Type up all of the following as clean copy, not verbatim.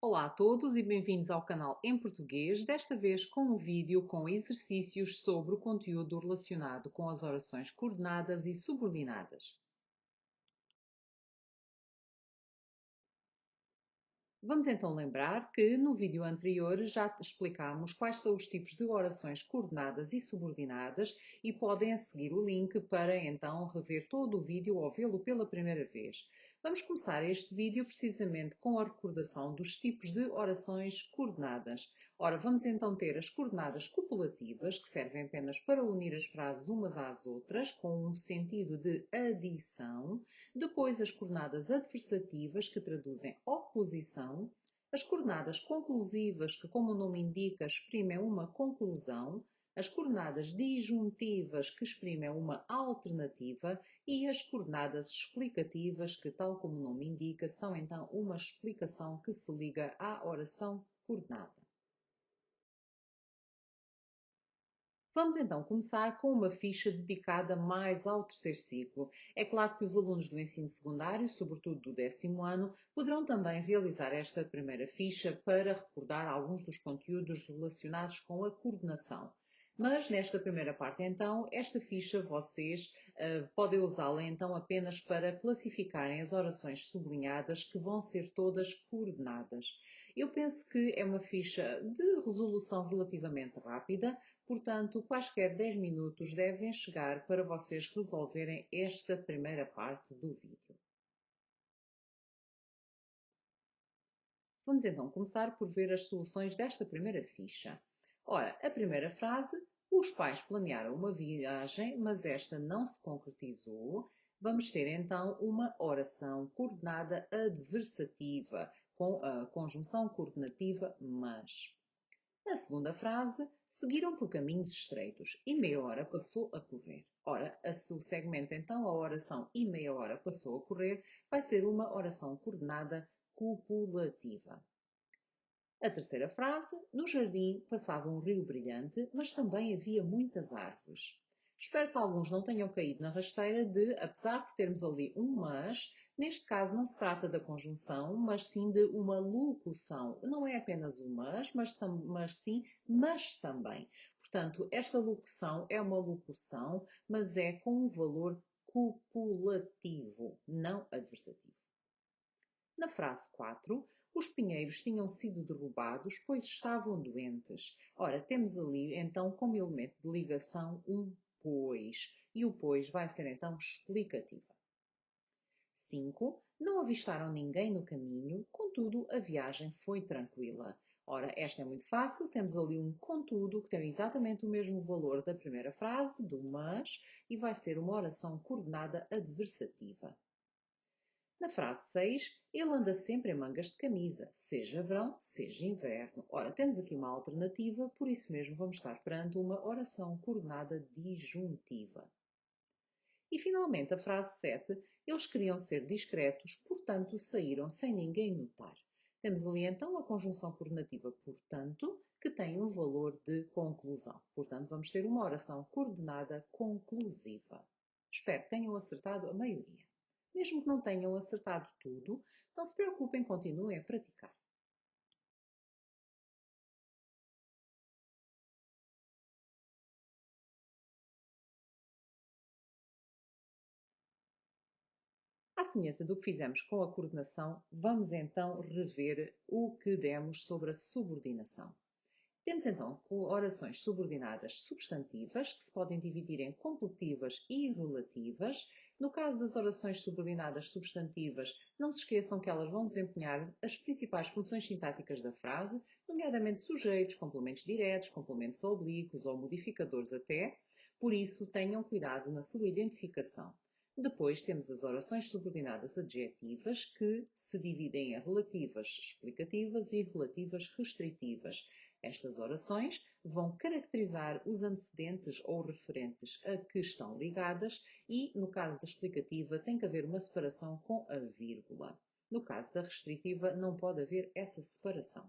Olá a todos e bem-vindos ao canal em português, desta vez com um vídeo com exercícios sobre o conteúdo relacionado com as orações coordenadas e subordinadas. Vamos então lembrar que no vídeo anterior já explicámos quais são os tipos de orações coordenadas e subordinadas e podem a seguir o link para então rever todo o vídeo ou vê-lo pela primeira vez. Vamos começar este vídeo precisamente com a recordação dos tipos de orações coordenadas. Ora, vamos então ter as coordenadas copulativas, que servem apenas para unir as frases umas às outras, com um sentido de adição. Depois, as coordenadas adversativas, que traduzem oposição. As coordenadas conclusivas, que, como o nome indica, exprimem uma conclusão. As coordenadas disjuntivas, que exprimem uma alternativa. E as coordenadas explicativas, que, tal como o nome indica, são então uma explicação que se liga à oração coordenada. Vamos então começar com uma ficha dedicada mais ao terceiro ciclo. É claro que os alunos do ensino secundário, sobretudo do 10º ano, poderão também realizar esta primeira ficha para recordar alguns dos conteúdos relacionados com a coordenação. Mas nesta primeira parte então, esta ficha vocês podem usá-la então apenas para classificarem as orações sublinhadas que vão ser todas coordenadas. Eu penso que é uma ficha de resolução relativamente rápida, portanto, quaisquer 10 minutos devem chegar para vocês resolverem esta primeira parte do vídeo. Vamos então começar por ver as soluções desta primeira ficha. Ora, a primeira frase: os pais planearam uma viagem, mas esta não se concretizou. Vamos ter então uma oração coordenada adversativa, com a conjunção coordenativa mas. Na segunda frase, seguiram por caminhos estreitos e meia hora passou a correr. Ora, o segmento então, a oração e meia hora passou a correr, vai ser uma oração coordenada copulativa. A terceira frase, no jardim passava um rio brilhante, mas também havia muitas árvores. Espero que alguns não tenham caído na rasteira de, apesar de termos ali um mas, neste caso não se trata da conjunção, mas sim de uma locução. Não é apenas o mas sim, mas também. Portanto, esta locução é uma locução, mas é com um valor copulativo, não adversativo. Na frase 4, os pinheiros tinham sido derrubados, pois estavam doentes. Ora, temos ali então como elemento de ligação um pois, e o pois vai ser então explicativa. 5. Não avistaram ninguém no caminho, contudo a viagem foi tranquila. Ora, esta é muito fácil, temos ali um contudo que tem exatamente o mesmo valor da primeira frase, do mas, e vai ser uma oração coordenada adversativa. Na frase 6, ele anda sempre em mangas de camisa, seja verão, seja inverno. Ora, temos aqui uma alternativa, por isso mesmo vamos estar perante uma oração coordenada disjuntiva. E finalmente a frase 7, eles queriam ser discretos, portanto saíram sem ninguém notar. Temos ali então a conjunção coordenativa portanto, que tem um valor de conclusão. Portanto, vamos ter uma oração coordenada conclusiva. Espero que tenham acertado a maioria. Mesmo que não tenham acertado tudo, não se preocupem, continuem a praticar. À semelhança do que fizemos com a coordenação, vamos então rever o que demos sobre a subordinação. Temos então orações subordinadas substantivas, que se podem dividir em completivas e relativas. No caso das orações subordinadas substantivas, não se esqueçam que elas vão desempenhar as principais funções sintáticas da frase, nomeadamente sujeitos, complementos diretos, complementos oblíquos ou modificadores até. Por isso, tenham cuidado na sua identificação. Depois temos as orações subordinadas adjetivas, que se dividem em relativas explicativas e relativas restritivas. Estas orações vão caracterizar os antecedentes ou referentes a que estão ligadas e, no caso da explicativa, tem que haver uma separação com a vírgula. No caso da restritiva, não pode haver essa separação.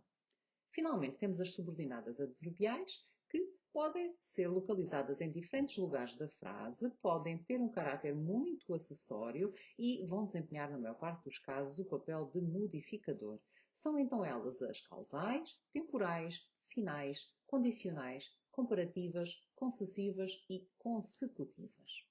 Finalmente, temos as subordinadas adverbiais, que podem ser localizadas em diferentes lugares da frase, podem ter um caráter muito acessório e vão desempenhar, na maior parte dos casos, o papel de modificador. São então elas as causais, temporais, finais, condicionais, comparativas, concessivas e consecutivas.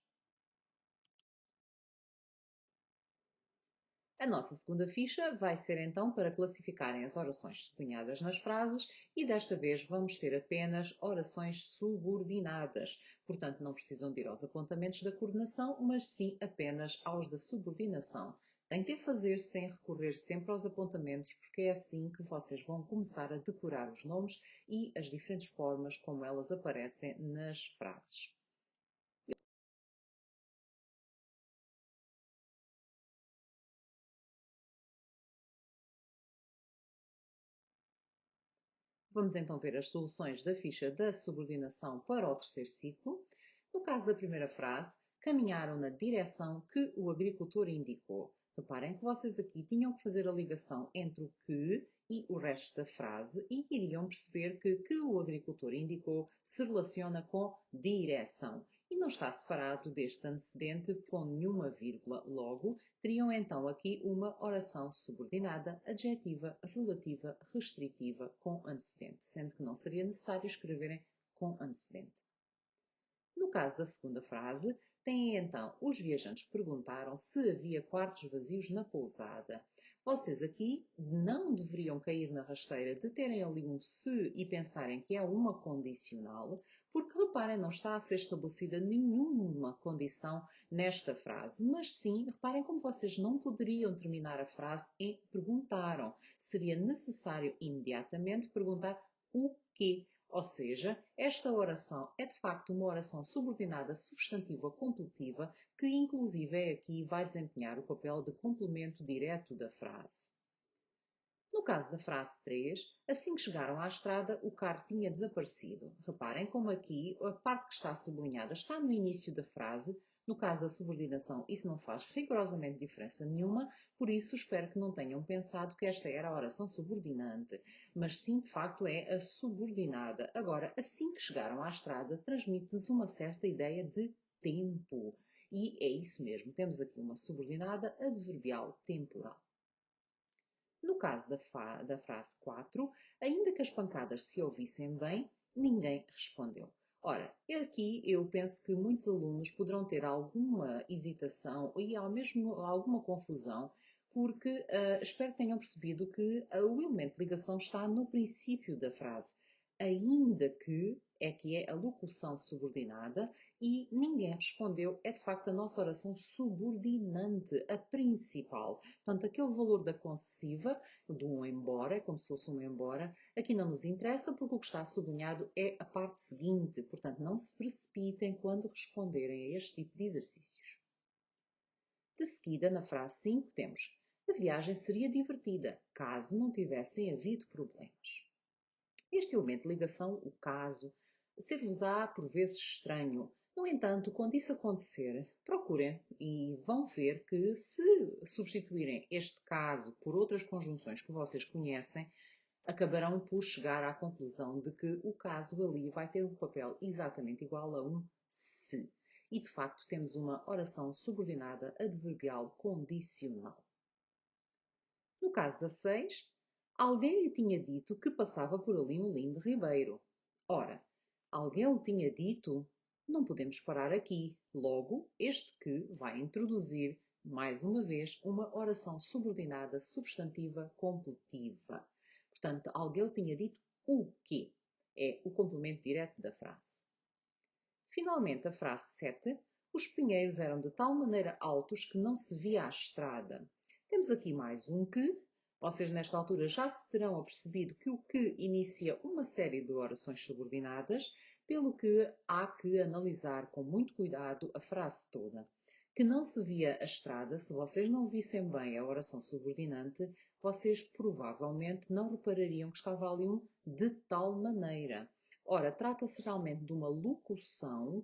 A nossa segunda ficha vai ser então para classificarem as orações sublinhadas nas frases e desta vez vamos ter apenas orações subordinadas. Portanto, não precisam de ir aos apontamentos da coordenação, mas sim apenas aos da subordinação. Tentem fazer sem recorrer sempre aos apontamentos, porque é assim que vocês vão começar a decorar os nomes e as diferentes formas como elas aparecem nas frases. Vamos então ver as soluções da ficha da subordinação para o terceiro ciclo. No caso da primeira frase, caminharam na direção que o agricultor indicou. Reparem que vocês aqui tinham que fazer a ligação entre o que e o resto da frase e iriam perceber que o agricultor indicou se relaciona com direção e não está separado deste antecedente com nenhuma vírgula. Logo, teriam então aqui uma oração subordinada, adjetiva, relativa, restritiva, com antecedente, sendo que não seria necessário escreverem com antecedente. No caso da segunda frase, têm então os viajantes perguntaram se havia quartos vazios na pousada. Vocês aqui não deveriam cair na rasteira de terem ali um se e pensarem que é uma condicional, porque reparem, não está a ser estabelecida nenhuma condição nesta frase, mas sim, reparem como vocês não poderiam terminar a frase em perguntaram. Seria necessário imediatamente perguntar o quê? Ou seja, esta oração é de facto uma oração subordinada substantiva completiva que inclusive é aqui vai desempenhar o papel de complemento direto da frase. No caso da frase 3, assim que chegaram à estrada, o carro tinha desaparecido. Reparem como aqui a parte que está sublinhada está no início da frase. No caso da subordinação, isso não faz rigorosamente diferença nenhuma, por isso espero que não tenham pensado que esta era a oração subordinante, mas sim, de facto, é a subordinada. Agora, assim que chegaram à estrada, transmite-nos uma certa ideia de tempo. E é isso mesmo, temos aqui uma subordinada adverbial temporal. No caso da frase 4, ainda que as pancadas se ouvissem bem, ninguém respondeu. Ora, aqui eu penso que muitos alunos poderão ter alguma hesitação e ao mesmo alguma confusão, porque espero que tenham percebido que o elemento de ligação está no princípio da frase. Ainda que é a locução subordinada e ninguém respondeu, é de facto a nossa oração subordinante, a principal. Portanto, aquele valor da concessiva, de um embora, é como se fosse um embora, aqui não nos interessa porque o que está sublinhado é a parte seguinte. Portanto, não se precipitem quando responderem a este tipo de exercícios. De seguida, na frase 5, temos: a viagem seria divertida, caso não tivessem havido problemas. Este elemento de ligação, o caso, ser-vos-á por vezes estranho. No entanto, quando isso acontecer, procurem e vão ver que se substituírem este caso por outras conjunções que vocês conhecem, acabarão por chegar à conclusão de que o caso ali vai ter um papel exatamente igual a um se. E de facto temos uma oração subordinada adverbial condicional. No caso da 6, alguém lhe tinha dito que passava por ali um lindo ribeiro. Ora, alguém lhe tinha dito? Não podemos parar aqui. Logo, este que vai introduzir, mais uma vez, uma oração subordinada substantiva completiva. Portanto, alguém lhe tinha dito o quê? É o complemento direto da frase. Finalmente, a frase 7. Os pinheiros eram de tal maneira altos que não se via a estrada. Temos aqui mais um que. Vocês, nesta altura, já se terão apercebido que o que inicia uma série de orações subordinadas, pelo que há que analisar com muito cuidado a frase toda. Que não se via a estrada, se vocês não vissem bem a oração subordinante, vocês provavelmente não reparariam que estava ali um de tal maneira. Ora, trata-se realmente de uma locução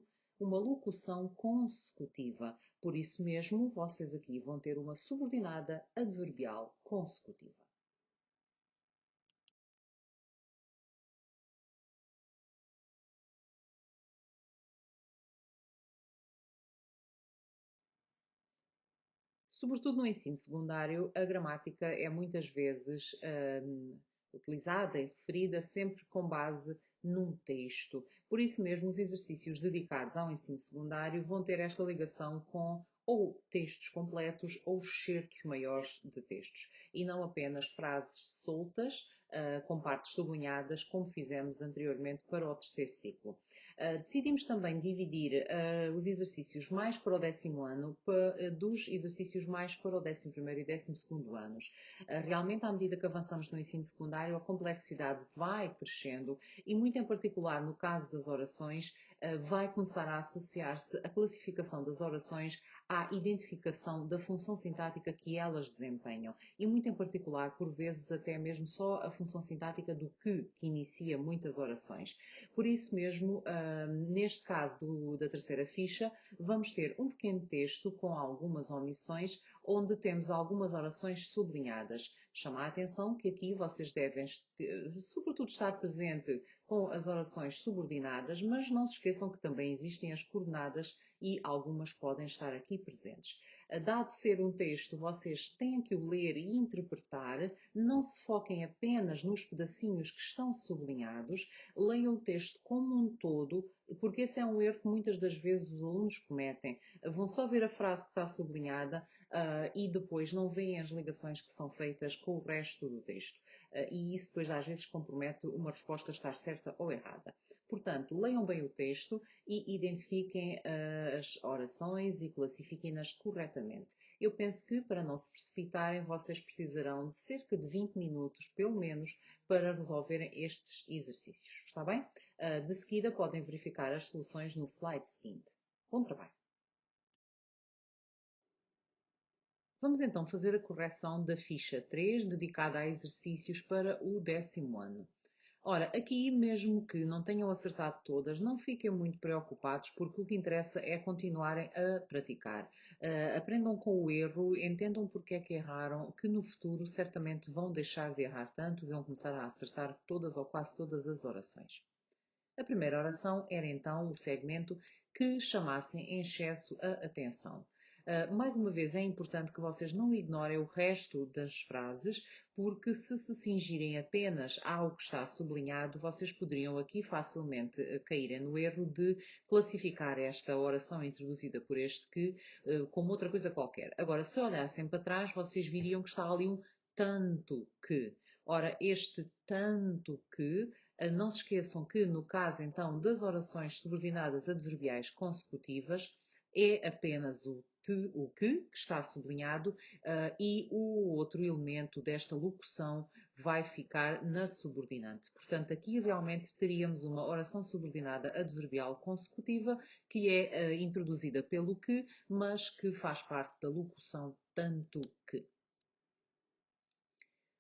consecutiva. Por isso mesmo, vocês aqui vão ter uma subordinada adverbial consecutiva. Sobretudo no ensino secundário, a gramática é muitas vezes utilizada e referida sempre com base num texto. Por isso mesmo, os exercícios dedicados ao ensino secundário vão ter esta ligação com ou textos completos ou excertos maiores de textos, e não apenas frases soltas, com partes sublinhadas, como fizemos anteriormente para o terceiro ciclo. Decidimos também dividir os exercícios mais para o 10º ano dos exercícios mais para o 11º e 12º anos. Realmente, à medida que avançamos no ensino secundário, a complexidade vai crescendo e, muito em particular, no caso das orações, vai começar a associar-se a classificação das orações à identificação da função sintática que elas desempenham e, muito em particular, por vezes até mesmo só a função sintática do que inicia muitas orações. Por isso mesmo, neste caso da terceira ficha, vamos ter um pequeno texto com algumas omissões, onde temos algumas orações sublinhadas. Chama a atenção que aqui vocês devem, sobretudo, estar presente com as orações subordinadas, mas não se esqueçam que também existem as coordenadas e algumas podem estar aqui presentes. Dado ser um texto, vocês têm que o ler e interpretar, não se foquem apenas nos pedacinhos que estão sublinhados, leiam o texto como um todo, porque esse é um erro que muitas das vezes os alunos cometem. Vão só ver a frase que está sublinhada e depois não veem as ligações que são feitas com o resto do texto. E isso depois às vezes compromete uma resposta estar certa ou errada. Portanto, leiam bem o texto e identifiquem as orações e classifiquem-nas corretamente. Eu penso que, para não se precipitarem, vocês precisarão de cerca de 20 minutos, pelo menos, para resolverem estes exercícios. Está bem? De seguida, podem verificar as soluções no slide seguinte. Bom trabalho! Vamos então fazer a correção da ficha 3, dedicada a exercícios para o 10º ano. Ora, aqui, mesmo que não tenham acertado todas, não fiquem muito preocupados, porque o que interessa é continuarem a praticar. Aprendam com o erro, entendam porque é que erraram, que no futuro certamente vão deixar de errar tanto e vão começar a acertar todas ou quase todas as orações. A primeira oração era então o segmento que chamassem em excesso a atenção. Mais uma vez, é importante que vocês não ignorem o resto das frases, porque se cingirem apenas ao que está sublinhado, vocês poderiam aqui facilmente caírem no erro de classificar esta oração introduzida por este que como outra coisa qualquer. Agora, se olhassem para trás, vocês viriam que está ali um tanto que. Ora, este tanto que, não se esqueçam que no caso então das orações subordinadas adverbiais consecutivas, é apenas o que está sublinhado, e o outro elemento desta locução vai ficar na subordinante. Portanto, aqui realmente teríamos uma oração subordinada adverbial consecutiva que é introduzida pelo que, mas que faz parte da locução tanto que.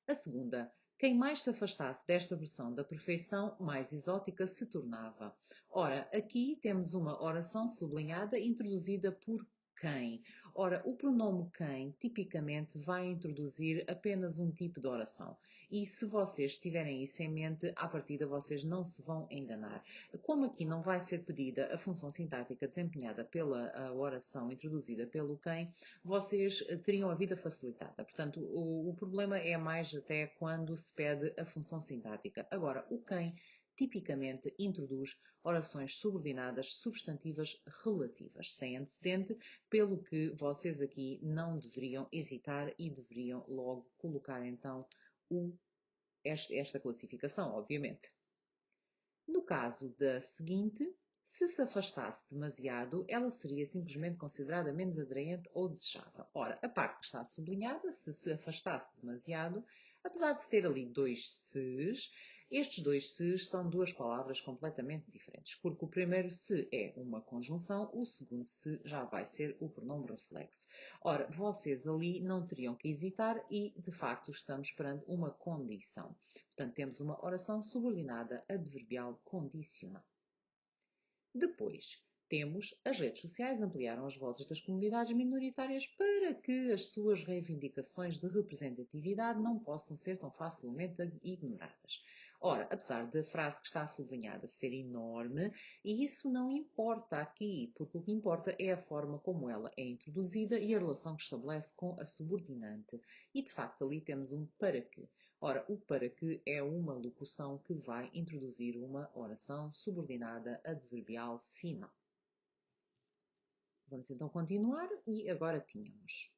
A segunda. Quem mais se afastasse desta versão da perfeição, mais exótica se tornava. Ora, aqui temos uma oração sublinhada introduzida por quem. Ora, o pronome quem tipicamente vai introduzir apenas um tipo de oração. E se vocês tiverem isso em mente, à partida vocês não se vão enganar. Como aqui não vai ser pedida a função sintática desempenhada pela oração introduzida pelo quem, vocês teriam a vida facilitada. Portanto, o problema é mais até quando se pede a função sintática. Agora, o quem tipicamente introduz orações subordinadas substantivas relativas, sem antecedente, pelo que vocês aqui não deveriam hesitar e deveriam logo colocar então esta classificação, obviamente. No caso da seguinte, se afastasse demasiado, ela seria simplesmente considerada menos atraente ou desejável. Ora, a parte que está sublinhada, se afastasse demasiado, apesar de ter ali dois se's, estes dois se's são duas palavras completamente diferentes, porque o primeiro se é uma conjunção, o segundo se já vai ser o pronome reflexo. Ora, vocês ali não teriam que hesitar e, de facto, estamos perante uma condição. Portanto, temos uma oração subordinada adverbial condicional. Depois, temos as redes sociais ampliaram as vozes das comunidades minoritárias para que as suas reivindicações de representatividade não possam ser tão facilmente ignoradas. Ora, apesar da frase que está sublinhada ser enorme, isso não importa aqui, porque o que importa é a forma como ela é introduzida e a relação que estabelece com a subordinante. E de facto ali temos um para que. Ora, o para que é uma locução que vai introduzir uma oração subordinada adverbial final. Vamos então continuar e agora tínhamos.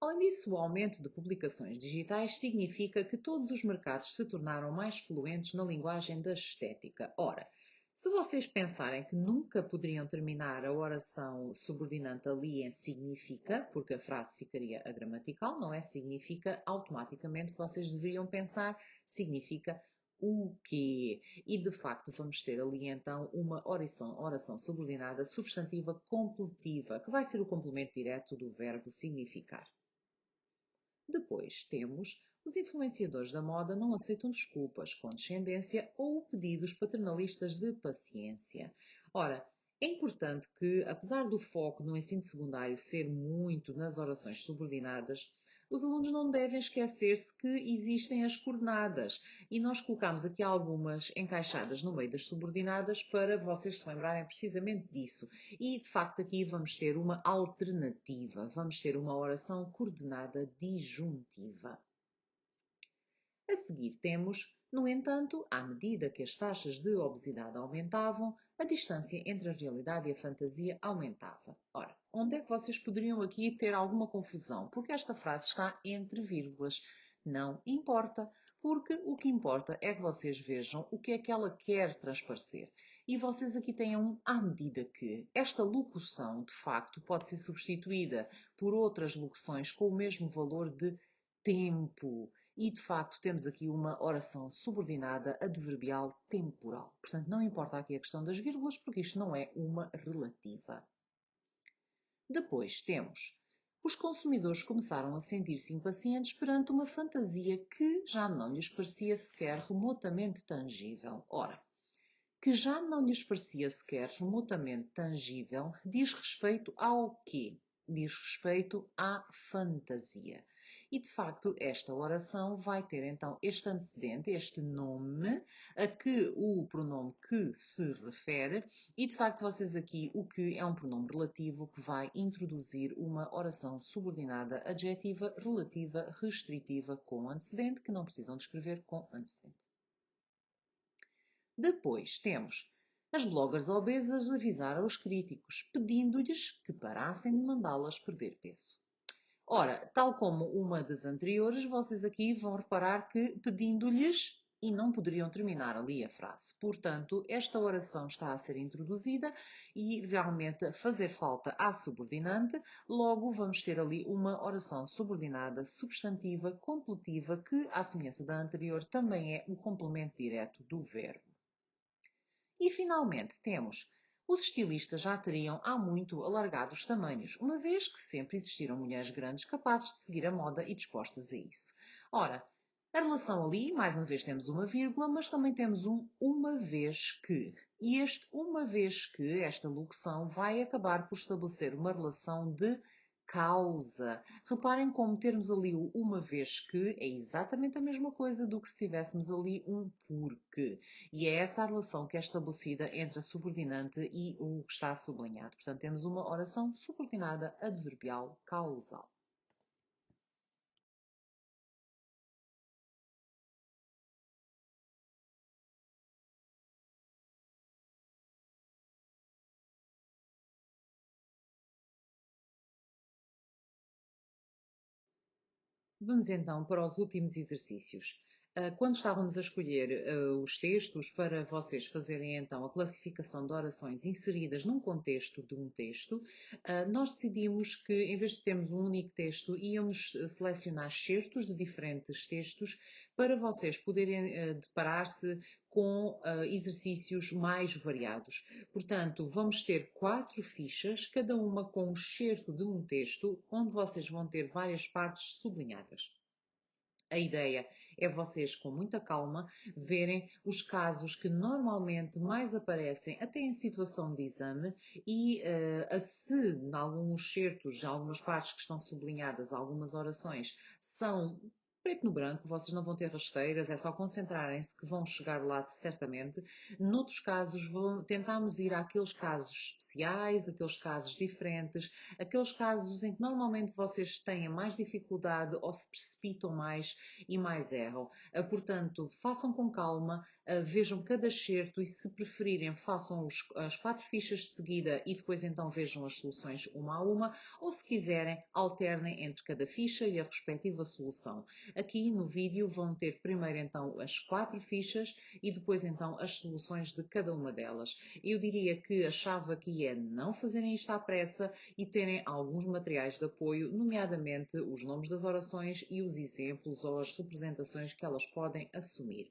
Além disso, o aumento de publicações digitais significa que todos os mercados se tornaram mais fluentes na linguagem da estética. Ora, se vocês pensarem que nunca poderiam terminar a oração subordinante ali em significa, porque a frase ficaria agramatical, não é? Significa, automaticamente vocês deveriam pensar, significa o quê? E de facto vamos ter ali então uma oração subordinada substantiva completiva, que vai ser o complemento direto do verbo significar. Depois temos os influenciadores da moda não aceitam desculpas, condescendência ou pedidos paternalistas de paciência. Ora, é importante que, apesar do foco no ensino secundário ser muito nas orações subordinadas, os alunos não devem esquecer-se que existem as coordenadas e nós colocamos aqui algumas encaixadas no meio das subordinadas para vocês se lembrarem precisamente disso. E, de facto, aqui vamos ter uma alternativa. Vamos ter uma oração coordenada disjuntiva. A seguir temos, no entanto, à medida que as taxas de obesidade aumentavam, a distância entre a realidade e a fantasia aumentava. Ora, onde é que vocês poderiam aqui ter alguma confusão? Porque esta frase está entre vírgulas. Não importa, porque o que importa é que vocês vejam o que é que ela quer transparecer. E vocês aqui têm um à medida que. Esta locução, de facto, pode ser substituída por outras locuções com o mesmo valor de tempo. E, de facto, temos aqui uma oração subordinada adverbial temporal. Portanto, não importa aqui a questão das vírgulas, porque isto não é uma relativa. Depois temos. Os consumidores começaram a sentir-se impacientes perante uma fantasia que já não lhes parecia sequer remotamente tangível. Ora, que já não lhes parecia sequer remotamente tangível diz respeito ao quê? Diz respeito à fantasia. E, de facto, esta oração vai ter, então, este antecedente, este nome, a que o pronome que se refere, e, de facto, vocês aqui, o que é um pronome relativo que vai introduzir uma oração subordinada adjetiva, relativa, restritiva com antecedente, que não precisam descrever com antecedente. Depois temos as bloggers obesas avisaram os críticos, pedindo-lhes que parassem de mandá-las perder peso. Ora, tal como uma das anteriores, vocês aqui vão reparar que pedindo-lhes e não poderiam terminar ali a frase. Portanto, esta oração está a ser introduzida e realmente a fazer falta à subordinante, logo vamos ter ali uma oração subordinada substantiva completiva que, à semelhança da anterior, também é o complemento direto do verbo. E finalmente temos os estilistas já teriam há muito alargado os tamanhos, uma vez que sempre existiram mulheres grandes capazes de seguir a moda e dispostas a isso. Ora, a relação ali, mais uma vez temos uma vírgula, mas também temos um uma vez que. E este uma vez que, esta locução, vai acabar por estabelecer uma relação de causa. Reparem como termos ali o uma vez que é exatamente a mesma coisa do que se tivéssemos ali um porque. E é essa a relação que é estabelecida entre a subordinante e o que está sublinhado. Portanto, temos uma oração subordinada adverbial causal. Vamos então para os últimos exercícios. Quando estávamos a escolher os textos para vocês fazerem então a classificação de orações inseridas num contexto de um texto, nós decidimos que em vez de termos um único texto, íamos selecionar certos de diferentes textos para vocês poderem deparar-se com exercícios mais variados. Portanto, vamos ter 4 fichas, cada uma com um excerto de um texto, onde vocês vão ter várias partes sublinhadas. A ideia é vocês, com muita calma, verem os casos que normalmente mais aparecem até em situação de exame e se em alguns certos, algumas partes que estão sublinhadas, algumas orações, são preto no branco, vocês não vão ter rasteiras, é só concentrarem-se que vão chegar lá certamente. Noutros casos, tentamos ir àqueles casos especiais, aqueles casos diferentes, aqueles casos em que normalmente vocês têm mais dificuldade ou se precipitam mais e mais erram. Portanto, façam com calma, vejam cada excerto e, se preferirem, façam as 4 fichas de seguida e depois então vejam as soluções uma a uma, ou se quiserem, alternem entre cada ficha e a respectiva solução. Aqui no vídeo vão ter primeiro então as 4 fichas e depois então as soluções de cada uma delas. Eu diria que a chave aqui é não fazerem isto à pressa e terem alguns materiais de apoio, nomeadamente os nomes das orações e os exemplos ou as representações que elas podem assumir.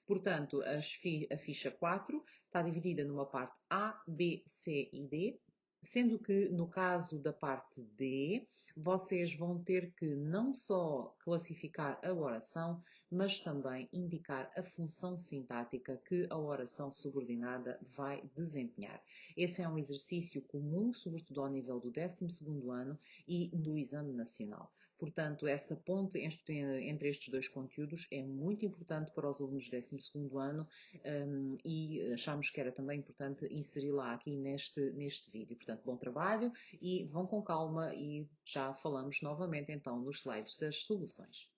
Portanto, a ficha 4 está dividida numa parte A, B, C e D, sendo que no caso da parte D, vocês vão ter que não só classificar a oração, mas também indicar a função sintática que a oração subordinada vai desempenhar. Esse é um exercício comum, sobretudo ao nível do 12º ano e do Exame Nacional. Portanto, essa ponte entre estes dois conteúdos é muito importante para os alunos do 12º ano e achámos que era também importante inseri-la aqui neste vídeo. Portanto, bom trabalho e vão com calma e já falamos novamente então nos slides das soluções.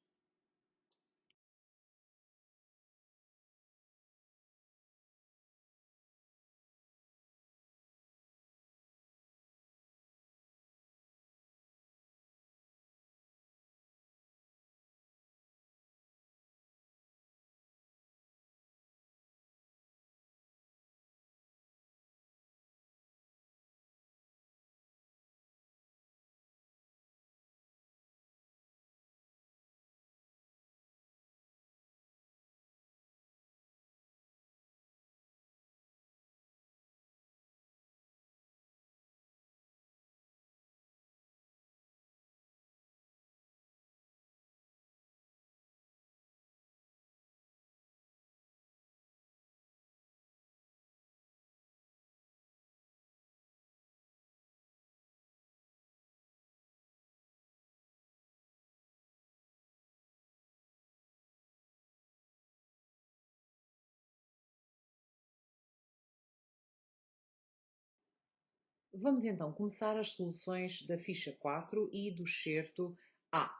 Vamos então começar as soluções da ficha 4 e do excerto A.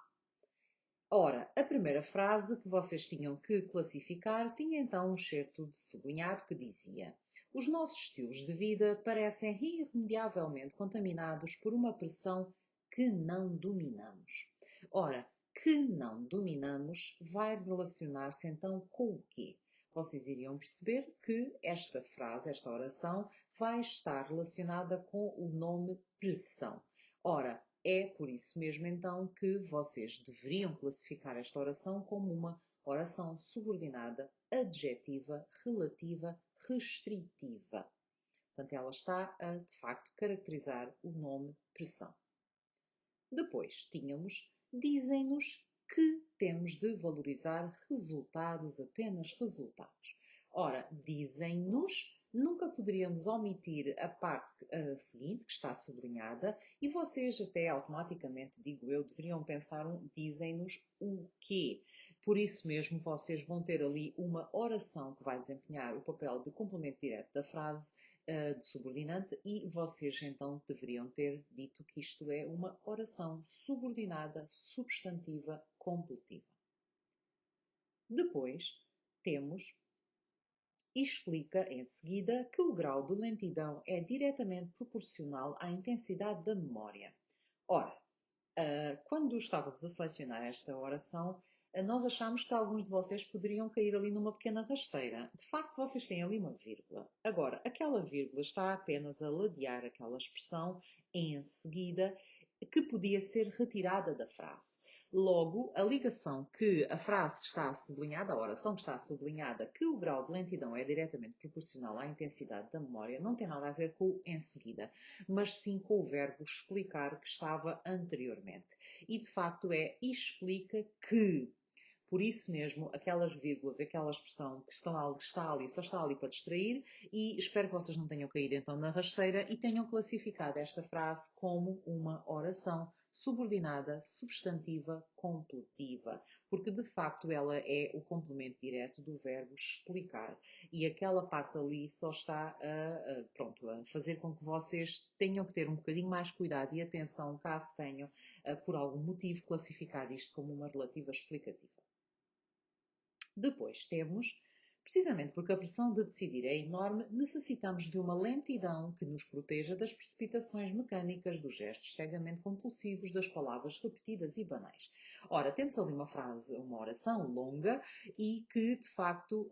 Ora, a primeira frase que vocês tinham que classificar tinha então um excerto de sublinhado que dizia: os nossos estilos de vida parecem irremediavelmente contaminados por uma pressão que não dominamos. Ora, que não dominamos vai relacionar-se então com o quê? Vocês iriam perceber que esta frase, esta oração, vai estar relacionada com o nome pressão. Ora, é por isso mesmo então que vocês deveriam classificar esta oração como uma oração subordinada, adjetiva, relativa, restritiva. Portanto, ela está a, de facto, caracterizar o nome pressão. Depois tínhamos, dizem-nos que temos de valorizar resultados, apenas resultados. Ora, dizem-nos, nunca poderíamos omitir a parte seguinte, que está sublinhada, e vocês até automaticamente, digo eu, deveriam pensar dizem-nos o quê? Por isso mesmo, vocês vão ter ali uma oração que vai desempenhar o papel de complemento direto da frase, de subordinante, e vocês então deveriam ter dito que isto é uma oração subordinada, substantiva, completiva. Depois temos e explica em seguida que o grau de lentidão é diretamente proporcional à intensidade da memória. Ora, quando estávamos a selecionar esta oração, nós achámos que alguns de vocês poderiam cair ali numa pequena rasteira. De facto, vocês têm ali uma vírgula. Agora, aquela vírgula está apenas a ladear aquela expressão em seguida que podia ser retirada da frase. Logo, a ligação que a frase que está sublinhada, a oração que está sublinhada, que o grau de lentidão é diretamente proporcional à intensidade da memória, não tem nada a ver com o em seguida, mas sim com o verbo explicar que estava anteriormente. E de facto é explica que. Por isso mesmo, aquelas vírgulas, aquela expressão que está ali, só está ali para distrair, e espero que vocês não tenham caído então na rasteira e tenham classificado esta frase como uma oração subordinada, substantiva, completiva, porque de facto ela é o complemento direto do verbo explicar. E aquela parte ali só está pronto, a fazer com que vocês tenham que ter um bocadinho mais cuidado e atenção, caso tenham, por algum motivo, classificar isto como uma relativa explicativa. Depois temos, precisamente porque a pressão de decidir é enorme, necessitamos de uma lentidão que nos proteja das precipitações mecânicas, dos gestos cegamente compulsivos, das palavras repetidas e banais. Ora, temos ali uma frase, uma oração longa e que, de facto,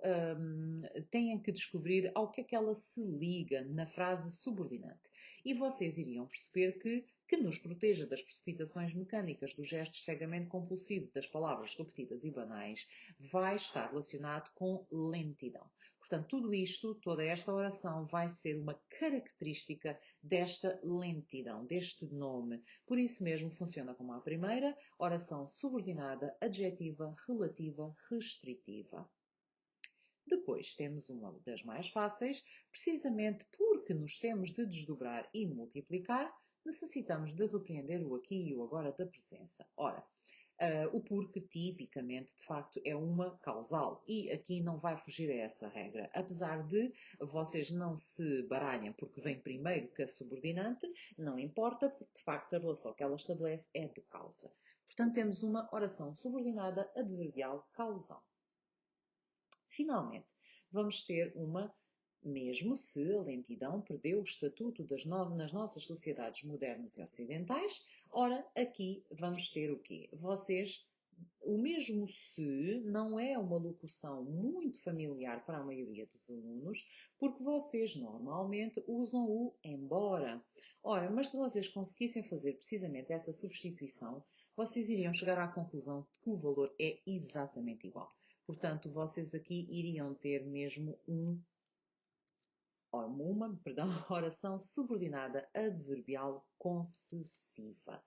têm que descobrir ao que é que ela se liga na frase subordinante. E vocês iriam perceber que nos proteja das precipitações mecânicas, dos gestos cegamente compulsivos, das palavras repetidas e banais, vai estar relacionado com lentidão. Portanto, tudo isto, toda esta oração vai ser uma característica desta lentidão, deste nome. Por isso mesmo funciona como a primeira, oração subordinada, adjetiva, relativa, restritiva. Depois temos uma das mais fáceis, precisamente porque nos temos de desdobrar e multiplicar, necessitamos de repreender o aqui e o agora da presença. Ora, o porque tipicamente, de facto, é uma causal e aqui não vai fugir a essa regra, apesar de vocês não se baralhem porque vem primeiro que a subordinante, não importa, porque de facto a relação que ela estabelece é de causa. Portanto, temos uma oração subordinada adverbial causal. Finalmente, vamos ter uma, mesmo se a lentidão perdeu o estatuto nas nossas sociedades modernas e ocidentais, ora, aqui vamos ter o quê? Vocês, o mesmo se não é uma locução muito familiar para a maioria dos alunos, porque vocês normalmente usam o embora. Ora, mas se vocês conseguissem fazer precisamente essa substituição, vocês iriam chegar à conclusão de que o valor é exatamente igual. Portanto, vocês aqui iriam ter mesmo uma oração subordinada adverbial concessiva,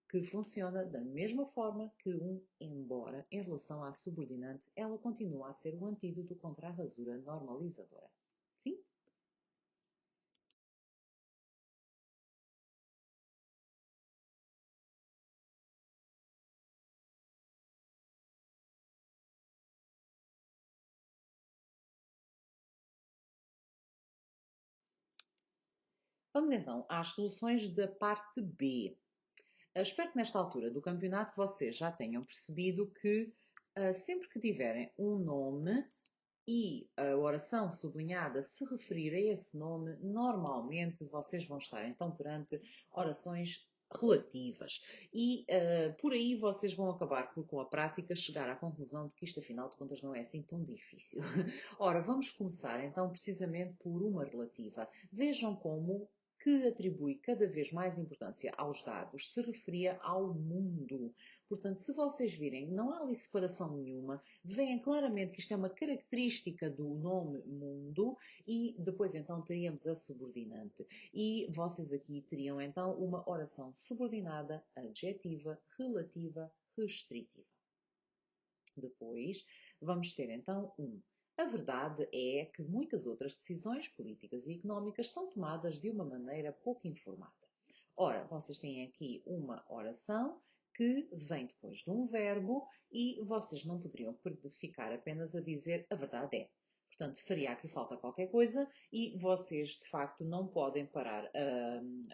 que funciona da mesma forma que um embora em relação à subordinante, ela continua a ser o antídoto contra a rasura normalizadora. Sim? Vamos então às soluções da parte B. Espero que nesta altura do campeonato vocês já tenham percebido que sempre que tiverem um nome e a oração sublinhada se referir a esse nome, normalmente vocês vão estar então perante orações relativas. E por aí vocês vão acabar por, com a prática, chegar à conclusão de que isto, afinal de contas, não é assim tão difícil. Ora, vamos começar então precisamente por uma relativa. Vejam como que atribui cada vez mais importância aos dados, se referia ao mundo. Portanto, se vocês virem, não há ali separação nenhuma, veem claramente que isto é uma característica do nome mundo e depois então teríamos a subordinante. E vocês aqui teriam então uma oração subordinada, adjetiva, relativa, restritiva. Depois vamos ter então a verdade é que muitas outras decisões políticas e económicas são tomadas de uma maneira pouco informada. Ora, vocês têm aqui uma oração que vem depois de um verbo e vocês não poderiam ficar apenas a dizer a verdade é. Portanto, faria aqui falta qualquer coisa e vocês, de facto, não podem parar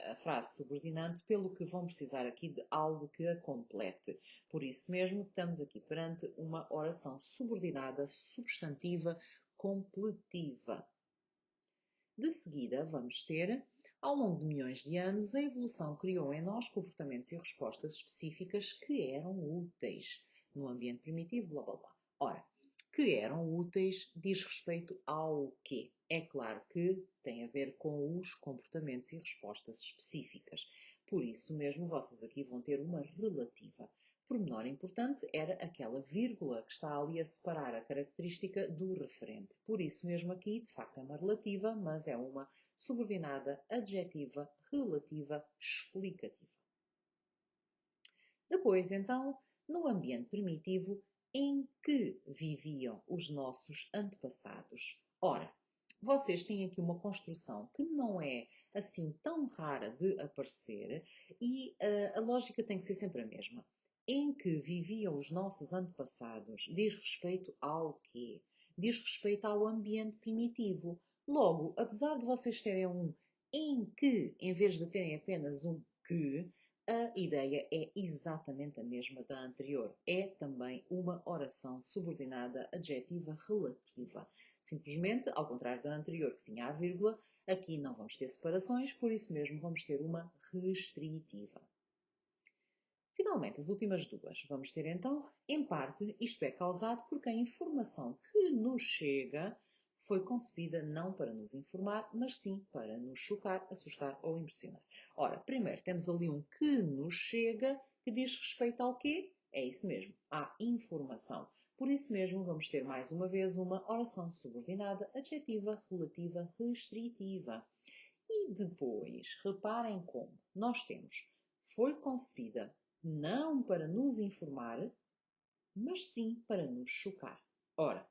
a frase subordinante, pelo que vão precisar aqui de algo que a complete. Por isso mesmo, estamos aqui perante uma oração subordinada, substantiva, completiva. De seguida, vamos ter, ao longo de milhões de anos, a evolução criou em nós comportamentos e respostas específicas que eram úteis no ambiente primitivo, blá blá blá. Ora, que eram úteis diz respeito ao quê? É claro que tem a ver com os comportamentos e respostas específicas. Por isso mesmo, vocês aqui vão ter uma relativa. Pormenor importante era aquela vírgula que está ali a separar a característica do referente. Por isso mesmo aqui, de facto, é uma relativa, mas é uma subordinada adjetiva relativa explicativa. Depois, então, no ambiente primitivo, em que viviam os nossos antepassados. Ora, vocês têm aqui uma construção que não é assim tão rara de aparecer e a lógica tem que ser sempre a mesma. Em que viviam os nossos antepassados diz respeito ao quê? Diz respeito ao ambiente primitivo. Logo, apesar de vocês terem um em que, em vez de terem apenas um que, a ideia é exatamente a mesma da anterior. É também uma oração subordinada adjetiva relativa. Simplesmente, ao contrário da anterior que tinha a vírgula, aqui não vamos ter separações, por isso mesmo vamos ter uma restritiva. Finalmente, as últimas duas. Vamos ter então, em parte, isto é causado porque a informação que nos chega foi concebida não para nos informar, mas sim para nos chocar, assustar ou impressionar. Ora, primeiro temos ali um que nos chega, que diz respeito ao quê? É isso mesmo, à informação. Por isso mesmo, vamos ter mais uma vez uma oração subordinada, adjetiva, relativa, restritiva. E depois, reparem como nós temos foi concebida não para nos informar, mas sim para nos chocar. Ora,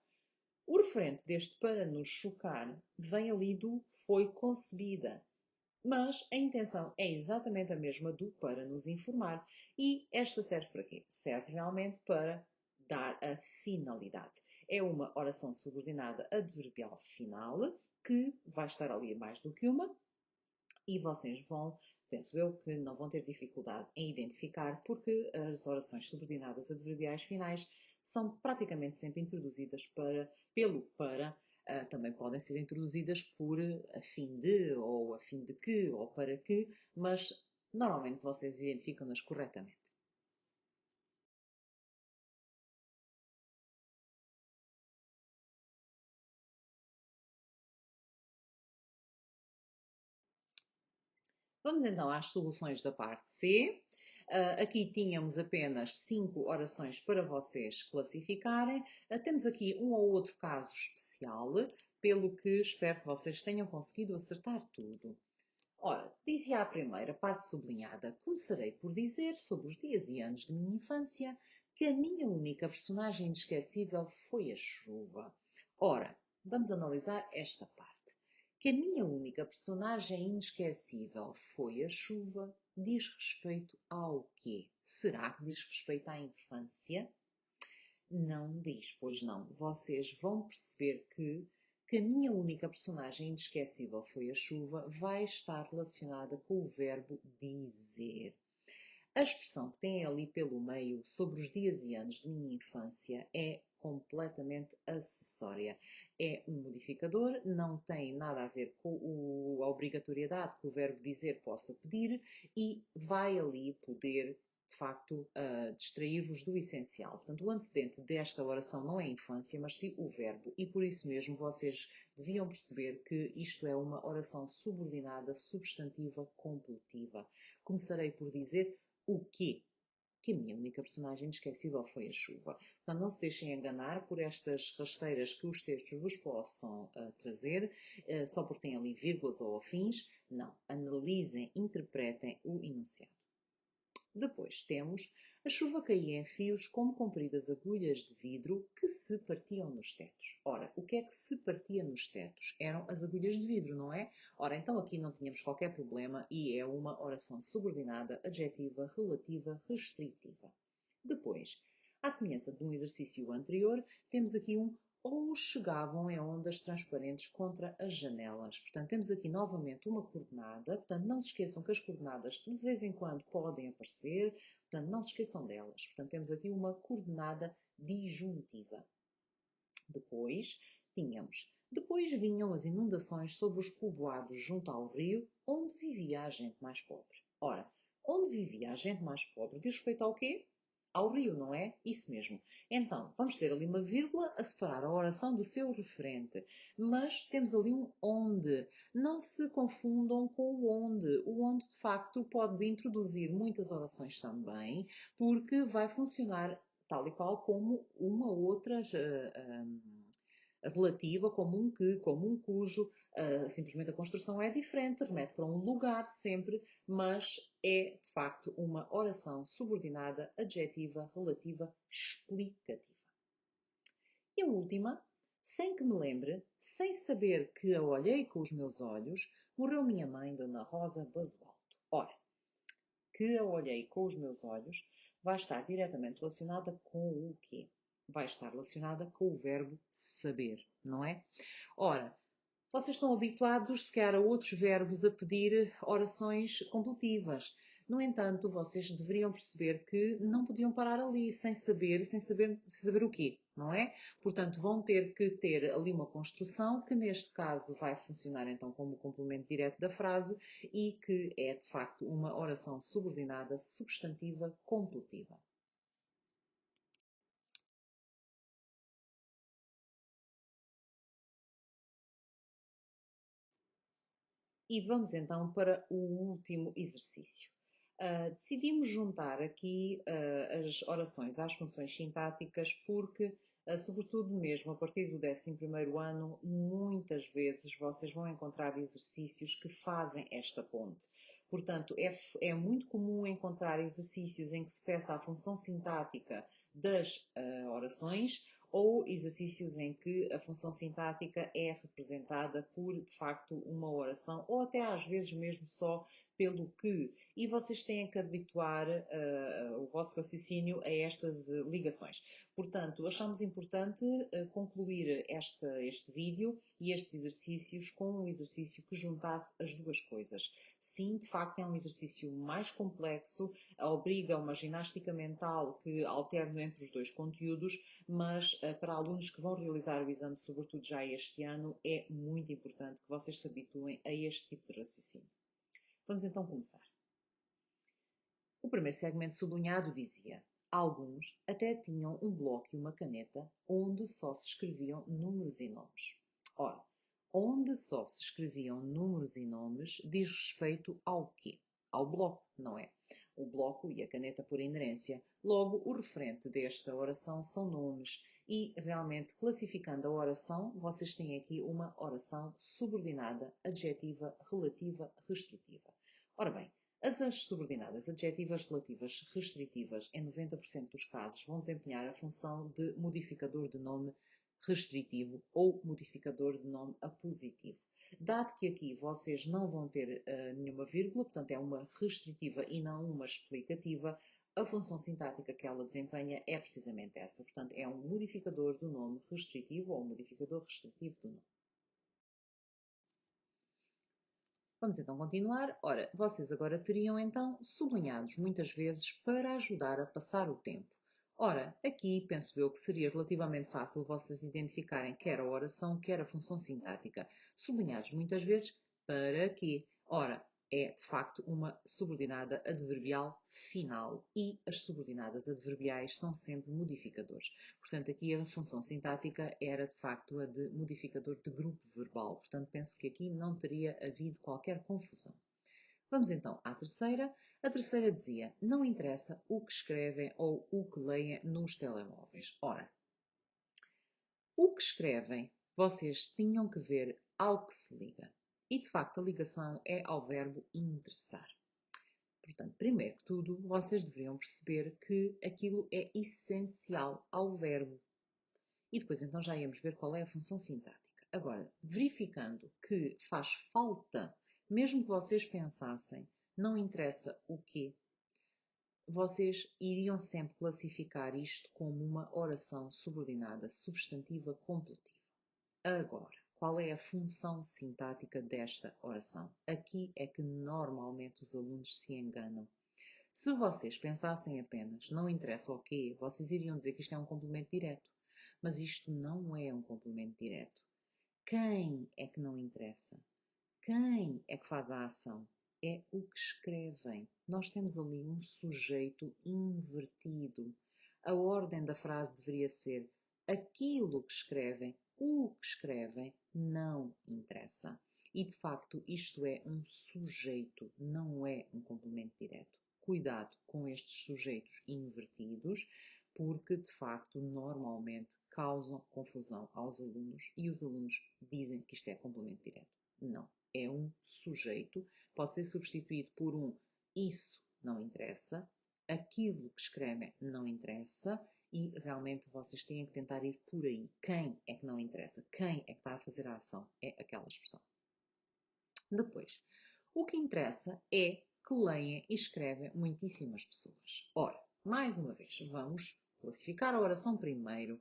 o referente deste para nos chocar vem ali do foi concebida, mas a intenção é exatamente a mesma do para nos informar. E esta serve para quê? Serve realmente para dar a finalidade. É uma oração subordinada adverbial final que vai estar ali mais do que uma e vocês vão, penso eu, que não vão ter dificuldade em identificar, porque as orações subordinadas adverbiais finais são praticamente sempre introduzidas pelo para, também podem ser introduzidas por a fim de, ou a fim de que, ou para que, mas normalmente vocês identificam-nas corretamente. Vamos então às soluções da parte C. Aqui tínhamos apenas 5 orações para vocês classificarem. Temos aqui um ou outro caso especial, pelo que espero que vocês tenham conseguido acertar tudo. Ora, dizia a primeira parte sublinhada: começarei por dizer, sobre os dias e anos de minha infância, que a minha única personagem inesquecível foi a chuva. Ora, vamos analisar esta parte. Que a minha única personagem inesquecível foi a chuva diz respeito ao quê? Será que diz respeito à infância? Não diz, pois não. Vocês vão perceber que a minha única personagem inesquecível foi a chuva vai estar relacionada com o verbo dizer. A expressão que tem ali pelo meio sobre os dias e anos de minha infância é completamente acessória. É um modificador, não tem nada a ver com a obrigatoriedade que o verbo dizer possa pedir e vai ali poder, de facto, distrair-vos do essencial. Portanto, o antecedente desta oração não é a infância, mas sim o verbo. E por isso mesmo vocês deviam perceber que isto é uma oração subordinada, substantiva, completiva. Começarei por dizer o quê? Que a minha única personagem inesquecível foi a chuva. Portanto, não se deixem enganar por estas rasteiras que os textos vos possam trazer, só porque têm ali vírgulas ou afins. Não. Analisem, interpretem o enunciado. Depois temos a chuva caía em fios como compridas agulhas de vidro que se partiam nos tetos. Ora, o que é que se partia nos tetos? Eram as agulhas de vidro, não é? Ora, então aqui não tínhamos qualquer problema e é uma oração subordinada, adjetiva, relativa, restritiva. Depois, à semelhança de um exercício anterior, temos aqui um ou chegavam em ondas transparentes contra as janelas. Portanto, temos aqui novamente uma coordenada. Portanto, não se esqueçam que as coordenadas de vez em quando podem aparecer. Portanto, não se esqueçam delas. Portanto, temos aqui uma coordenada disjuntiva. Depois, depois vinham as inundações sobre os povoados junto ao rio, onde vivia a gente mais pobre. Ora, onde vivia a gente mais pobre diz respeito ao quê? Ao rio, não é? Isso mesmo. Então, vamos ter ali uma vírgula a separar a oração do seu referente. Mas temos ali um onde. Não se confundam com o onde. O onde, de facto, pode introduzir muitas orações também, porque vai funcionar tal e qual como uma outra relativa, como um que, como um cujo. Simplesmente a construção é diferente, remete para um lugar sempre, mas é de facto uma oração subordinada, adjetiva, relativa, explicativa. E a última, sem que me lembre, sem saber que a olhei com os meus olhos, morreu minha mãe, Dona Rosa Basualto. Ora, que a olhei com os meus olhos vai estar diretamente relacionada com o quê? Vai estar relacionada com o verbo saber, não é? Ora, vocês estão habituados, se calhar, a outros verbos a pedir orações completivas. No entanto, vocês deveriam perceber que não podiam parar ali sem saber o quê, não é? Portanto, vão ter que ter ali uma construção que, neste caso, vai funcionar então como complemento direto da frase e que é, de facto, uma oração subordinada substantiva completiva. E vamos então para o último exercício. Decidimos juntar aqui as orações às funções sintáticas porque, sobretudo mesmo a partir do 11º ano, muitas vezes vocês vão encontrar exercícios que fazem esta ponte. Portanto, é muito comum encontrar exercícios em que se peça a função sintática das orações ou exercícios em que a função sintática é representada por, de facto, uma oração, ou até às vezes mesmo só pelo que. E vocês têm que habituar o vosso raciocínio a estas ligações. Portanto, achamos importante concluir este vídeo e estes exercícios com um exercício que juntasse as duas coisas. Sim, de facto, é um exercício mais complexo, obriga a uma ginástica mental que alterne entre os dois conteúdos, mas para alunos que vão realizar o exame, sobretudo já este ano, é muito importante que vocês se habituem a este tipo de raciocínio. Vamos então começar. O primeiro segmento sublinhado dizia: alguns até tinham um bloco e uma caneta onde só se escreviam números e nomes. Ora, onde só se escreviam números e nomes diz respeito ao quê? Ao bloco, não é? O bloco e a caneta por inerência. Logo, o referente desta oração são nomes e, realmente, classificando a oração, vocês têm aqui uma oração subordinada, adjetiva, relativa, restritiva. Ora bem, as subordinadas adjetivas relativas restritivas, em 90% dos casos, vão desempenhar a função de modificador de nome restritivo ou modificador de nome apositivo. Dado que aqui vocês não vão ter nenhuma vírgula, portanto é uma restritiva e não uma explicativa, a função sintática que ela desempenha é precisamente essa. Portanto, é um modificador do nome restritivo ou um modificador restritivo do nome. Vamos então continuar. Ora, vocês agora teriam então sublinhados muitas vezes para ajudar a passar o tempo. Ora, aqui penso eu que seria relativamente fácil vocês identificarem quer a oração, quer a função sintática. Sublinhados muitas vezes para quê? Ora, é de facto uma subordinada adverbial final e as subordinadas adverbiais são sempre modificadores. Portanto, aqui a função sintática era de facto a de modificador de grupo verbal. Portanto, penso que aqui não teria havido qualquer confusão. Vamos então à terceira. A terceira dizia: não interessa o que escrevem ou o que leem nos telemóveis. Ora, o que escrevem, vocês tinham que ver ao que se liga. E de facto a ligação é ao verbo interessar. Portanto, primeiro que tudo, vocês deveriam perceber que aquilo é essencial ao verbo. E depois então já íamos ver qual é a função sintática. Agora, verificando que faz falta, mesmo que vocês pensassem, não interessa o quê, vocês iriam sempre classificar isto como uma oração subordinada substantiva completiva. Agora, qual é a função sintática desta oração? Aqui é que normalmente os alunos se enganam. Se vocês pensassem apenas, não interessa o quê, vocês iriam dizer que isto é um complemento direto. Mas isto não é um complemento direto. Quem é que não interessa? Quem é que faz a ação? É o que escrevem. Nós temos ali um sujeito invertido. A ordem da frase deveria ser: aquilo que escrevem, o que escrevem, não interessa. E de facto, isto é um sujeito, não é um complemento direto. Cuidado com estes sujeitos invertidos, porque de facto, normalmente causam confusão aos alunos e os alunos dizem que isto é complemento direto. Não. É um sujeito, pode ser substituído por um isso não interessa, aquilo que escrevem não interessa E realmente vocês têm que tentar ir por aí. Quem é que não interessa? Quem é que está a fazer a ação? É aquela expressão. Depois, o que interessa é que leem e escrevem muitíssimas pessoas. Ora, mais uma vez, vamos classificar a oração primeiro.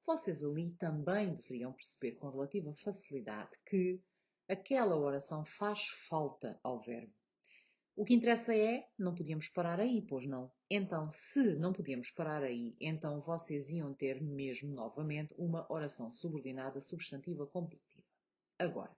Vocês ali também deveriam perceber com relativa facilidade que aquela oração faz falta ao verbo. O que interessa é, não podíamos parar aí, pois não? Então, se não podíamos parar aí, então vocês iam ter mesmo novamente uma oração subordinada substantiva completiva. Agora,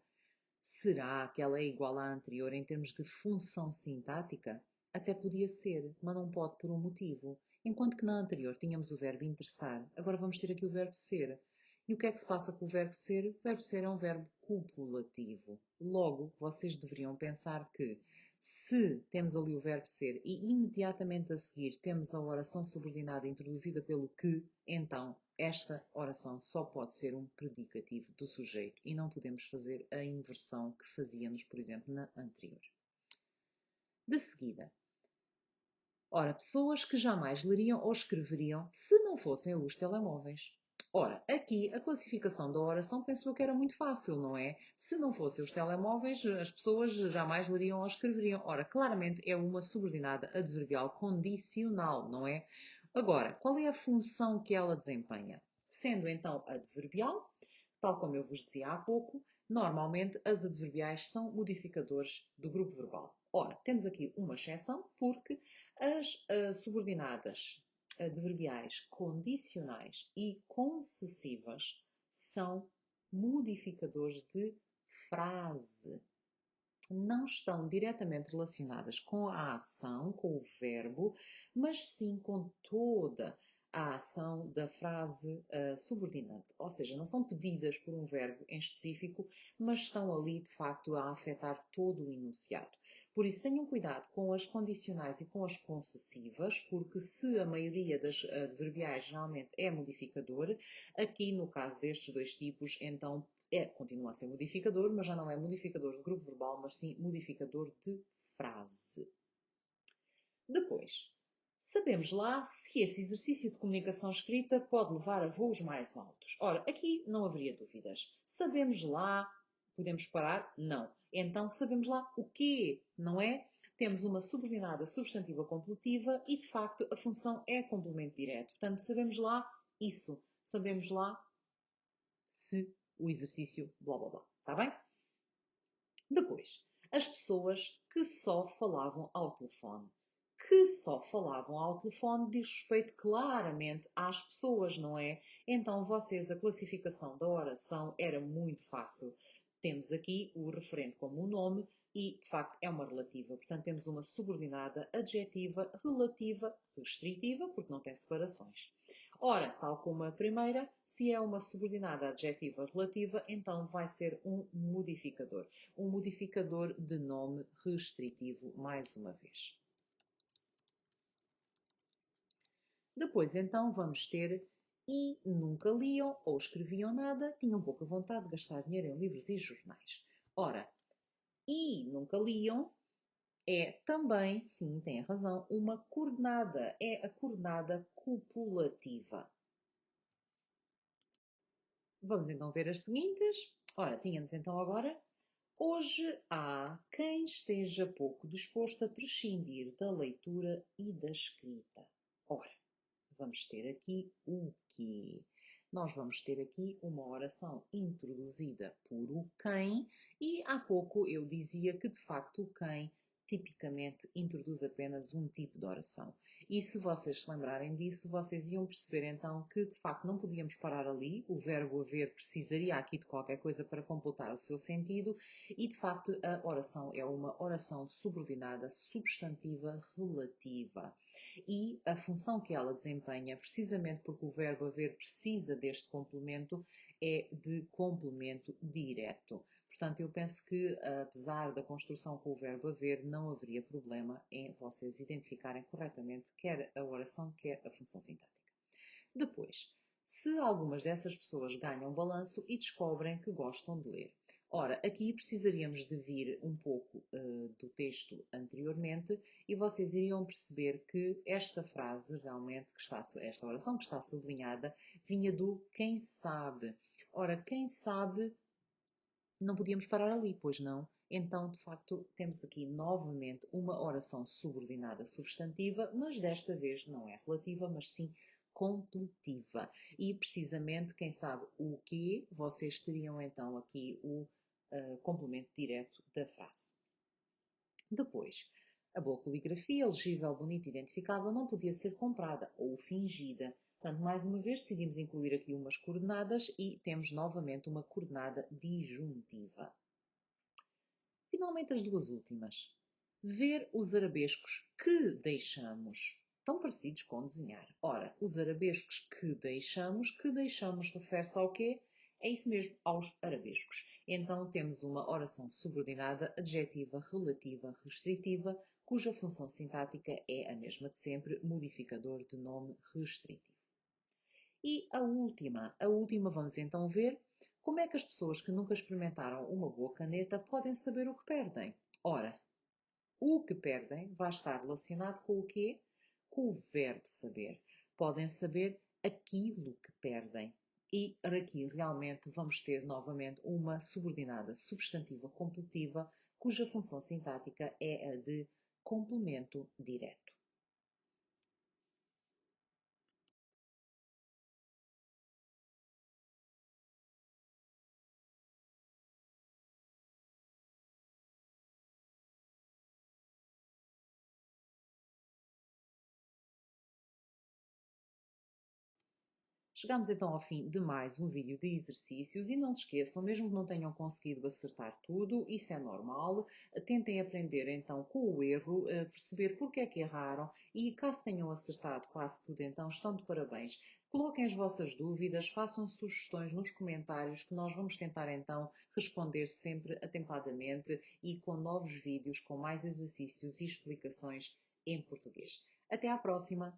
será que ela é igual à anterior em termos de função sintática? Até podia ser, mas não pode por um motivo. Enquanto que na anterior tínhamos o verbo interessar, agora vamos ter aqui o verbo ser. E o que é que se passa com o verbo ser? O verbo ser é um verbo copulativo. Logo, vocês deveriam pensar que se temos ali o verbo ser e imediatamente a seguir temos a oração subordinada introduzida pelo que, então esta oração só pode ser um predicativo do sujeito e não podemos fazer a inversão que fazíamos, por exemplo, na anterior. De seguida, ora, pessoas que jamais leriam ou escreveriam se não fossem os telemóveis. Ora, aqui a classificação da oração penso eu que era muito fácil, não é? Se não fossem os telemóveis, as pessoas jamais leriam ou escreveriam. Ora, claramente é uma subordinada adverbial condicional, não é? Agora, qual é a função que ela desempenha? Sendo então adverbial, tal como eu vos dizia há pouco, normalmente as adverbiais são modificadores do grupo verbal. Ora, temos aqui uma exceção porque as subordinadas adverbiais condicionais e concessivas são modificadores de frase. Não estão diretamente relacionadas com a ação, com o verbo, mas sim com toda a ação da frase subordinante. Ou seja, não são pedidas por um verbo em específico, mas estão ali, de facto, a afetar todo o enunciado. Por isso, tenham cuidado com as condicionais e com as concessivas, porque se a maioria das adverbiais geralmente é modificador, aqui, no caso destes dois tipos, então continua a ser modificador, mas já não é modificador de grupo verbal, mas sim modificador de frase. Depois, sabemos lá se esse exercício de comunicação escrita pode levar a voos mais altos. Ora, aqui não haveria dúvidas. Sabemos lá, podemos parar? Não. Então, sabemos lá o quê, não é? Temos uma subordinada substantiva completiva e, de facto, a função é complemento direto. Portanto, sabemos lá isso. Sabemos lá se o exercício blá blá blá. Está bem? Depois, as pessoas que só falavam ao telefone. Que só falavam ao telefone diz respeito claramente às pessoas, não é? Então, vocês, a classificação da oração era muito fácil. Temos aqui o referente como um nome e, de facto, é uma relativa. Portanto, temos uma subordinada adjetiva relativa restritiva, porque não tem separações. Ora, tal como a primeira, se é uma subordinada adjetiva relativa, então vai ser um modificador de nome restritivo, mais uma vez. Depois, então, vamos ter e nunca liam ou escreviam nada, tinham pouca vontade de gastar dinheiro em livros e jornais. Ora, e nunca liam é também, sim, tem a razão, uma coordenada. É a coordenada copulativa. Vamos então ver as seguintes. Ora, tínhamos então agora: hoje há quem esteja pouco disposto a prescindir da leitura e da escrita. Ora, vamos ter aqui o quê? Nós vamos ter aqui uma oração introduzida por o quem, e há pouco eu dizia que de facto o quem tipicamente introduz apenas um tipo de oração. E se vocês se lembrarem disso, vocês iam perceber então que de facto não podíamos parar ali, o verbo haver precisaria aqui de qualquer coisa para completar o seu sentido, e de facto a oração é uma oração subordinada substantiva relativa. E a função que ela desempenha, precisamente porque o verbo haver precisa deste complemento, é de complemento direto. Portanto, eu penso que, apesar da construção com o verbo haver, não haveria problema em vocês identificarem corretamente quer a oração, quer a função sintática. Depois, se algumas dessas pessoas ganham balanço e descobrem que gostam de ler. Ora, aqui precisaríamos de vir um pouco do texto anteriormente e vocês iriam perceber que esta frase realmente esta oração que está sublinhada, vinha do quem sabe. Ora, quem sabe, não podíamos parar ali, pois não? Então, de facto, temos aqui novamente uma oração subordinada substantiva, mas desta vez não é relativa, mas sim completiva. E precisamente, quem sabe o quê, vocês teriam então aqui o complemento direto da frase. Depois, a boa caligrafia, legível, bonita e identificável, não podia ser comprada ou fingida. Portanto, mais uma vez, decidimos incluir aqui umas coordenadas e temos novamente uma coordenada disjuntiva. Finalmente, as duas últimas. Ver os arabescos que deixamos. Tão parecidos com desenhar. Ora, os arabescos que deixamos refere-se ao quê? É isso mesmo, aos arabescos. Então temos uma oração subordinada, adjetiva, relativa, restritiva, cuja função sintática é a mesma de sempre, modificador de nome restritivo. E a última vamos então ver como é que as pessoas que nunca experimentaram uma boa caneta podem saber o que perdem. Ora, o que perdem vai estar relacionado com o quê? Com o verbo saber. Podem saber aquilo que perdem. E aqui realmente vamos ter novamente uma subordinada substantiva completiva, cuja função sintática é a de complemento direto. Chegamos então ao fim de mais um vídeo de exercícios e não se esqueçam, mesmo que não tenham conseguido acertar tudo, isso é normal, tentem aprender então com o erro, perceber porque é que erraram e caso tenham acertado quase tudo, então estão de parabéns. Coloquem as vossas dúvidas, façam sugestões nos comentários que nós vamos tentar então responder sempre atempadamente e com novos vídeos com mais exercícios e explicações em português. Até à próxima!